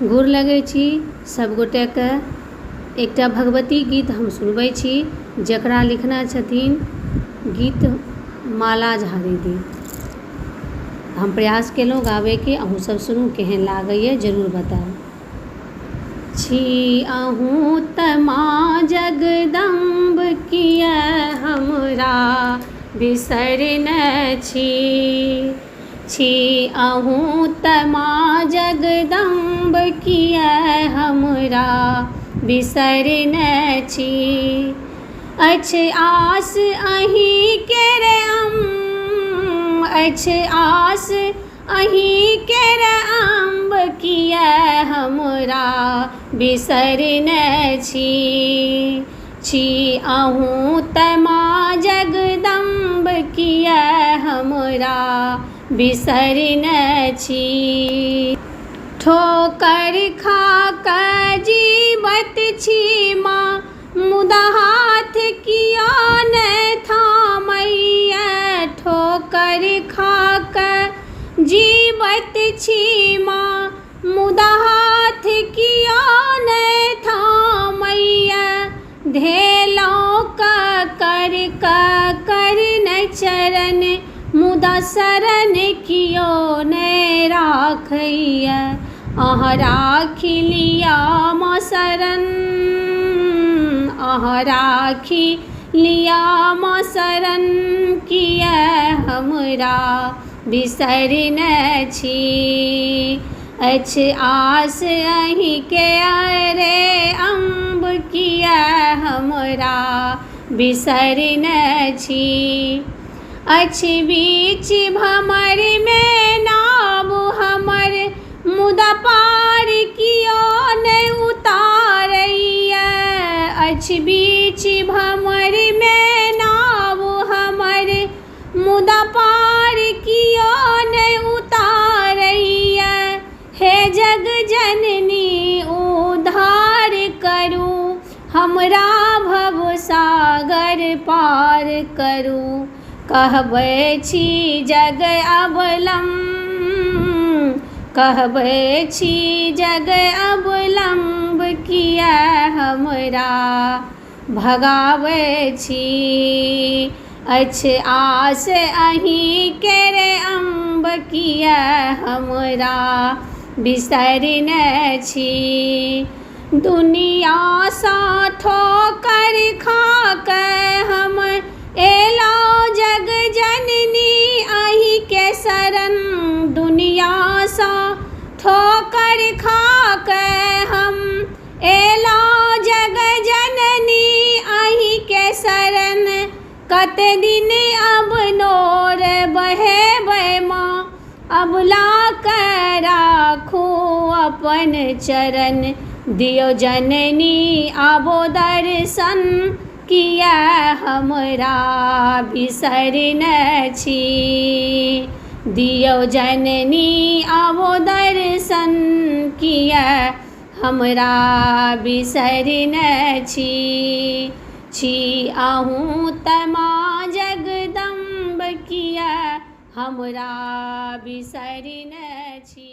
गोर लगै छी सब गोटेके। एकटा भगवती गीत हम सुनबै छी जकरा लिखने छथिन गीत माला झा दीदी। हम प्रयास केलहुँ गाबैके, अहूँ सब सुनू केहन लागैए जरूर बताएब। छी अहूँ तऽ माँ जगदम्ब किए हमरा बिसरने छी अहूँ तऽ माँ जगदम्ब किए हमरा बिसरने छी। अछि आस अहींके रे अछि आस अहींके रे अम्ब किए हमरा बिसरने छी अहूँ तऽ माँ जगदम्ब किए हमरा बिसरने छी। ठोकर खा कऽ जीवत छी माँ मुदा हाथ किया नहि थामैया। ठोकर खा कऽ जीवत छी माँ मुदा हाथ किया नहि थामैया। धेलौं करन चरण मुदा शरण कियो नहि राखैया। अहाँ राखि लिअ माँ शरण अहाँ राखि लिअ माँ शरण किए हमरा बिसरने छी। अछि आस अहींके रे अम्ब किए हमरा बिसरने छी। अछि बीच भंवरमे नाव हमर मुदा पार कियो नहि उतारैया। अछि बीच भंवरमे नाव हमर मुदा पार कियो नहि उतारैया। हे जग जननी उद्धार करू हमरा भवसागर पार करू। कहबै छी जग अवलंब किए हमरा भगाबै छी। अछि आस अहींके रे अम्ब किए हमरा बिसरने छी। दुनिया सँ ठोकर खा कऽ हम एलौं जग जननी अहींके शरण। दुनिया सँ ठोकर खा कऽ हम एलौं जग जननी अहींके शरण। कते दिन अब नोर बहेबै माँ अबला कऽ राखू अपन चरण। दियौ जननी आबो दर्शन किए हमरा बिसरने छी। दियौ जननी आबो दर्शन किए हमरा बिसरने छी अहूँ तऽ माँ जगदम्ब किए हमरा बिसरने छी।